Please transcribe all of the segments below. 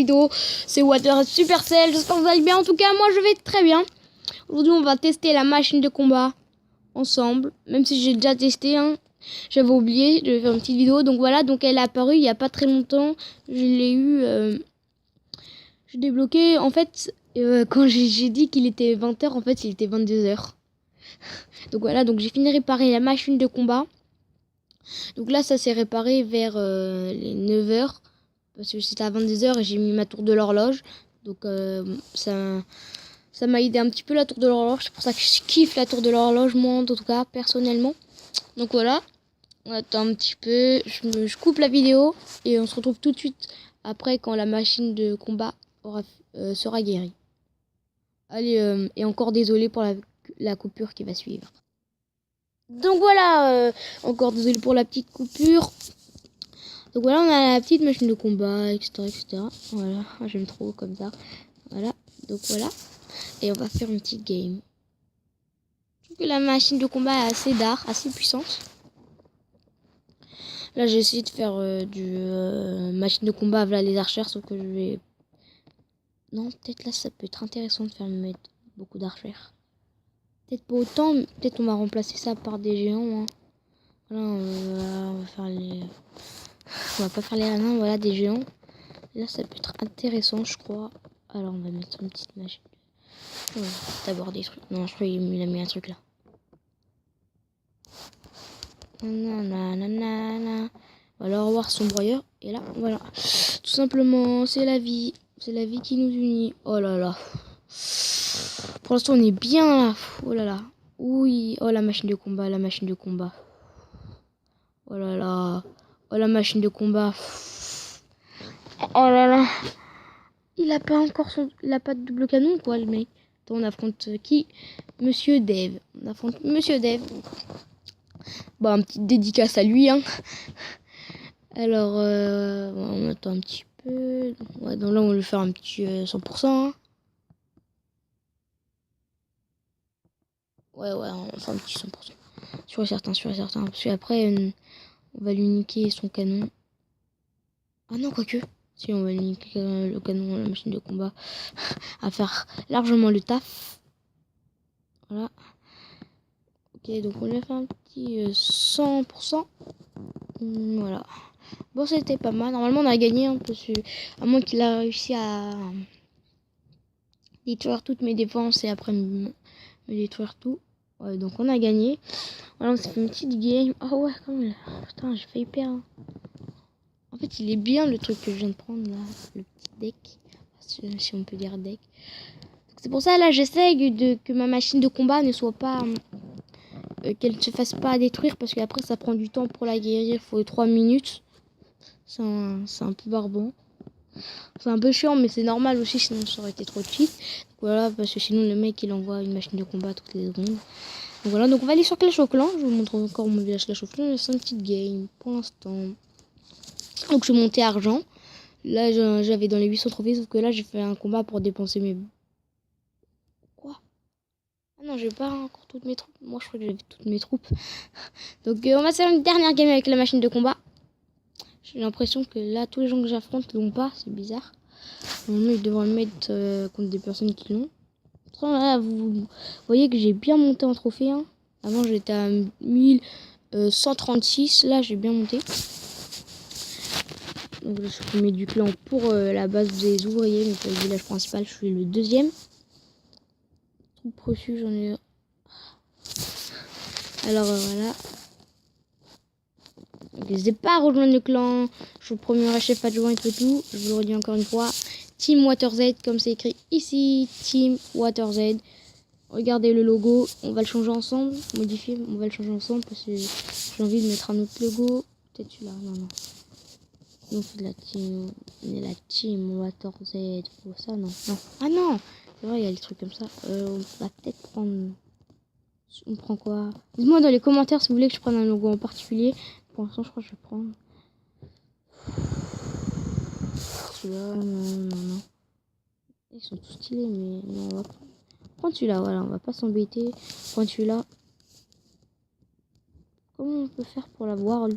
vidéo. C'est Water Supercell. J'espère que vous allez bien. En tout cas, moi je vais très bien. Aujourd'hui, on va tester la machine de combat ensemble. Même si j'ai déjà testé, hein. J'avais oublié, je vais faire une petite vidéo. Donc voilà, donc elle est apparue il n'y a pas très longtemps. Je l'ai eu. Je l'ai débloqué. En fait, quand j'ai dit qu'il était 20h, en fait, il était 22h. Donc voilà, donc j'ai fini de réparer la machine de combat. Donc là, ça s'est réparé vers les 9h. Parce que c'était à 22h et j'ai mis ma tour de l'horloge. Donc ça m'a aidé un petit peu la tour de l'horloge. C'est pour ça que je kiffe la tour de l'horloge, moi en tout cas, personnellement. Donc voilà, on attend un petit peu. Je coupe la vidéo et on se retrouve tout de suite après quand la machine de combat sera guérie. Allez, et encore désolé pour la coupure qui va suivre. Donc voilà, encore désolé pour la petite coupure. Donc voilà, on a la petite machine de combat, etc. etc. Voilà, j'aime trop comme ça. Voilà, donc voilà. Et on va faire une petite game. Je trouve que la machine de combat est assez d'art, assez puissante. Là, j'ai essayé de faire du machine de combat avec les archères, sauf que je vais... Non, peut-être là, ça peut être intéressant de faire mettre beaucoup d'archères. Peut-être pas autant, peut-être on va remplacer ça par des géants. Hein. Voilà, on va faire les... On va pas faire les nains, voilà, des géants. Là, ça peut être intéressant, je crois. Alors, on va mettre une petite machine. D'abord des trucs. Non, je crois qu'il a mis un truc là. Nanana. Alors, on va voir son broyeur. Et là, voilà. Tout simplement, c'est la vie. C'est la vie qui nous unit. Oh là là. Pour l'instant, on est bien là. Oh là là. Oui. Oh, la machine de combat, la machine de combat. Oh là là. Oh, la machine de combat. Oh là là. Il a pas encore il a pas de double canon, quoi, le mec. Attends, on affronte qui? Monsieur Dave. On affronte Monsieur Dave. Bah, un petit dédicace à lui, hein. Alors, on attend un petit peu. Ouais, donc là, on va lui faire un petit 100%. Hein. Ouais, on va faire un petit 100%. Sûr et certain. Parce qu'après, on va lui niquer son canon. Ah non, quoique. Si, on va lui niquer le canon, la machine de combat. À faire largement le taf. Voilà. Ok, donc on lui a fait un petit 100%. Voilà. Bon, c'était pas mal. Normalement, on a gagné, hein, parce que, à moins qu'il a réussi à détruire toutes mes défenses et après me détruire tout. Ouais, donc on a gagné. Voilà, on s'est fait une petite game. Oh ouais, quand même. Putain, j'ai failli perdre. En fait, il est bien le truc que je viens de prendre là, le petit deck. Si on peut dire deck. C'est pour ça, là, j'essaye que ma machine de combat ne soit pas... qu'elle ne se fasse pas détruire, parce qu'après, ça prend du temps pour la guérir. Il faut 3 minutes. C'est un peu barbant. C'est un peu chiant, mais c'est normal aussi, sinon ça aurait été trop cheat. Donc voilà, parce que sinon le mec il envoie une machine de combat toutes les secondes. Donc voilà, donc on va aller sur Clash of Clans. Je vous montre encore mon village Clash of Clans. C'est une petite game pour l'instant. Donc je suis monté argent. Là j'avais dans les 800 trophées, sauf que là j'ai fait un combat pour dépenser mes... Quoi? Ah non, j'ai pas encore toutes mes troupes. Moi je crois que j'avais toutes mes troupes. Donc on va faire une dernière game avec la machine de combat. J'ai l'impression que là tous les gens que j'affronte l'ont pas, c'est bizarre. Normalement, ils devraient le mettre contre des personnes qui l'ont. Là, vous voyez que j'ai bien monté en trophée. Hein. Avant, j'étais à 1136. Là, j'ai bien monté. Donc, je suis premier du clan pour la base des ouvriers. Mais pour le village principal, je suis le deuxième. Troupe reçue, j'en ai... Alors, voilà. Donc, n'hésitez pas à rejoindre le clan. Je suis le premier chef adjoint et tout. Je vous le redis encore une fois. Team WaterZ, comme c'est écrit ici, Team WaterZ. Regardez le logo, on va le changer ensemble, modifier, on va le changer ensemble parce que j'ai envie de mettre un autre logo. Peut-être celui-là, non. Non, c'est de la team WaterZ, pour ça, non. Ah non, c'est vrai, il y a des trucs comme ça. On va peut-être prendre... On prend quoi? Dites-moi dans les commentaires si vous voulez que je prenne un logo en particulier. Pour l'instant, je crois que je vais prendre... Celui-là, non. Ils sont tous stylés, mais non, on va prendre celui-là, voilà, on va pas s'embêter. Prendre celui-là. Comment on peut faire pour l'avoir, lui?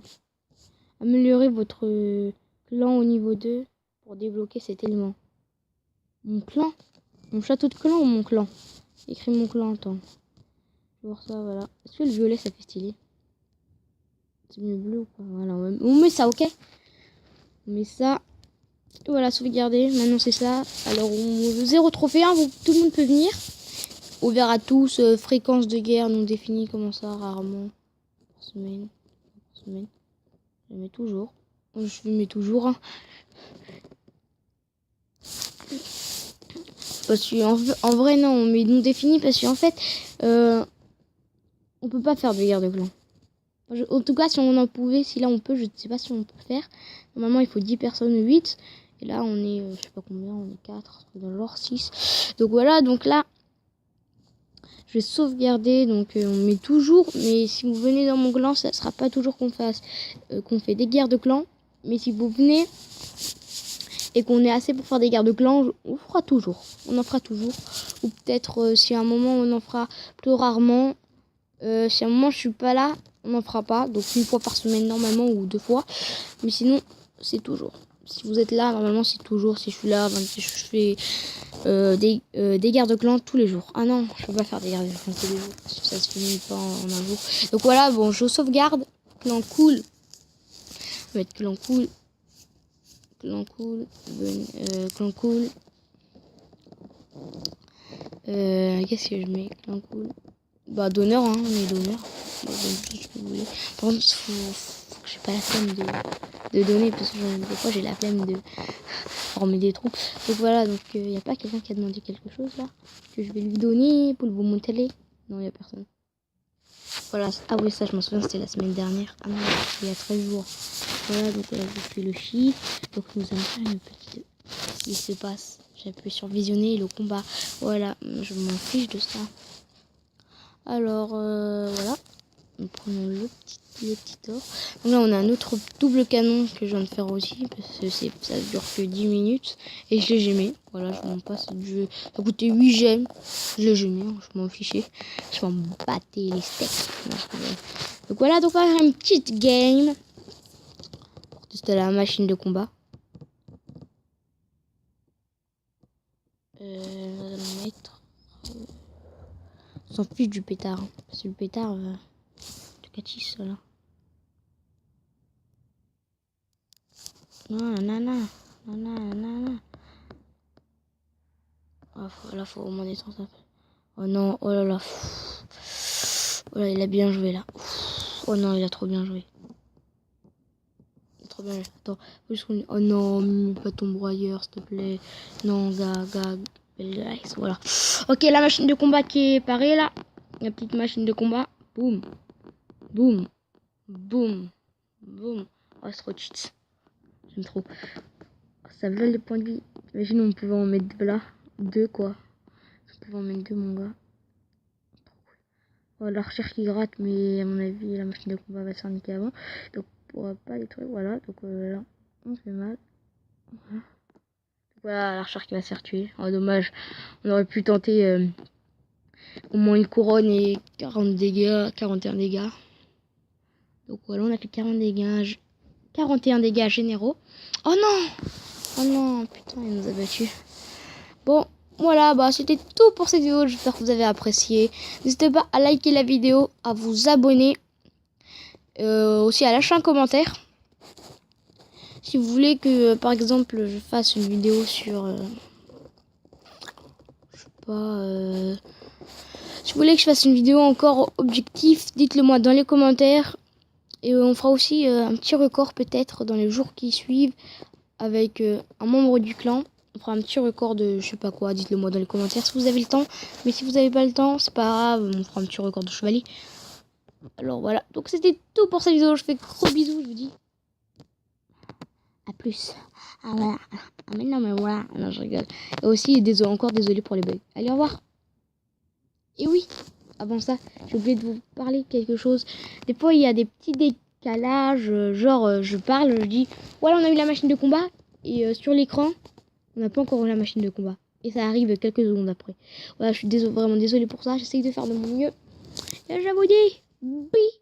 Améliorer votre clan au niveau 2. pour débloquer cet élément. Mon clan? Mon château de clan ou mon clan? Écris mon clan, attends. Je vais voir ça, voilà. Est-ce que le violet, ça fait stylé? C'est mieux bleu ou pas? Voilà, on met ça, ok? On met ça. Voilà, sauvegarder. Maintenant, c'est ça. Alors, zéro trophée, hein, tout le monde peut venir. Ouvert à tous. Fréquence de guerre non définie. Comment ça? Rarement. Par semaine. Par semaine. Je mets toujours. Je mets toujours. Hein. Parce que en vrai, non, on met non défini parce qu'en fait, on peut pas faire de guerre de clan. En tout cas, si on en pouvait, si là on peut, je ne sais pas si on peut faire. Normalement, il faut 10 personnes, 8. Et là, on est, je sais pas combien, on est 4, dans l'or 6. Donc voilà, donc là, je vais sauvegarder. Donc on met toujours, mais si vous venez dans mon clan, ça sera pas toujours qu'on fasse, qu'on fait des guerres de clan. Mais si vous venez et qu'on est assez pour faire des guerres de clan, on fera toujours. On en fera toujours. Ou peut-être si à un moment on en fera plus rarement. Si à un moment je suis pas là, on n'en fera pas. Donc une fois par semaine normalement ou 2 fois. Mais sinon, c'est toujours. Si vous êtes là, normalement c'est toujours. Si je suis là, je fais des guerres de clan tous les jours. Ah non, je peux pas faire des guerres de clan tous les jours. Ça se finit pas en un jour. Donc voilà, bon, je sauvegarde. Clan cool. On va mettre clan cool. Clan cool. Clan cool. Qu'est-ce que je mets? Clan cool. Bah d'honneur, hein, mais d'honneur. Bah, par contre, faut que j'ai pas la flemme de donner, parce que des fois j'ai la flemme de former des troupes. Donc voilà, donc il n'y a pas quelqu'un qui a demandé quelque chose là que je vais lui donner pour vous montrer. Non, il n'y a personne. Voilà, ah oui, ça je m'en souviens, c'était la semaine dernière. Ah non, il y a 13 jours. Voilà, donc là je fais le chiffre. Donc nous allons faire une petite. Ce qui se passe. J'appuie sur visionner le combat. Voilà, je m'en fiche de ça. Alors voilà, nous prenons le petit or. Donc là on a un autre double canon que je viens de faire aussi parce que ça dure que 10 minutes et je l'ai gémé. Voilà, je m'en passe du jeu. Ça coûtait 8 gemmes, je l'ai gémé, je m'en fichais. Je m'en battais les steaks. Donc voilà, donc on va faire une petite game pour tester la machine de combat. On va le mettre. On s'en fiche du pétard. Hein, parce que le pétard, de Catis, là. Non, nana. Oh, là, faut vraiment détendre un peu. Oh non, oh là là. Oh là, il a bien joué, là. Oh non, il a trop bien joué. Trop bien joué. Attends, oh non, pas ton broyeur, s'il te plaît. Non, gars. Voilà. Ok, la machine de combat qui est parée, là. La petite machine de combat. Boum. Boum. Boum. Boum. Oh, c'est trop cheat. J'aime trop. Ça vole les points de vie. Imagine, on pouvait en mettre là. 2 quoi. On pouvait en mettre 2, mon gars. Oh, la recherche qui gratte, mais à mon avis, la machine de combat va se faire niquer avant. Donc, on pourra pas les trucs. Voilà. Donc, là, on fait mal. Voilà. Donc, voilà, la recherche qui va se faire tuer. Oh, dommage. On aurait pu tenter au moins une couronne et 40 dégâts, 41 dégâts. Donc, voilà, on a fait 40 dégâts. 41 dégâts généraux. Oh non! Oh non, putain, il nous a battus. Bon, voilà, bah c'était tout pour cette vidéo. J'espère que vous avez apprécié. N'hésitez pas à liker la vidéo, à vous abonner. Aussi à lâcher un commentaire. Si vous voulez que, par exemple, je fasse une vidéo sur... je sais pas... si vous voulez que je fasse une vidéo encore objectif, dites-le moi dans les commentaires. Et on fera aussi un petit record peut-être dans les jours qui suivent avec un membre du clan. On fera un petit record de je sais pas quoi, dites-le moi dans les commentaires si vous avez le temps. Mais si vous n'avez pas le temps, c'est pas grave, on fera un petit record de chevalier. Alors voilà, donc c'était tout pour cette vidéo. Je fais gros bisous, je vous dis à plus. Ah voilà, ah mais non mais voilà, non je rigole. Et aussi encore désolé pour les bugs. Allez, au revoir. Et oui, avant ça, j'ai oublié de vous parler quelque chose. Des fois il y a des petits décalages, genre je parle, je dis voilà, on a eu la machine de combat et sur l'écran on n'a pas encore eu la machine de combat. Et ça arrive quelques secondes après. Voilà, je suis vraiment désolée pour ça. J'essaye de faire de mon mieux. Et je vous dis, bye.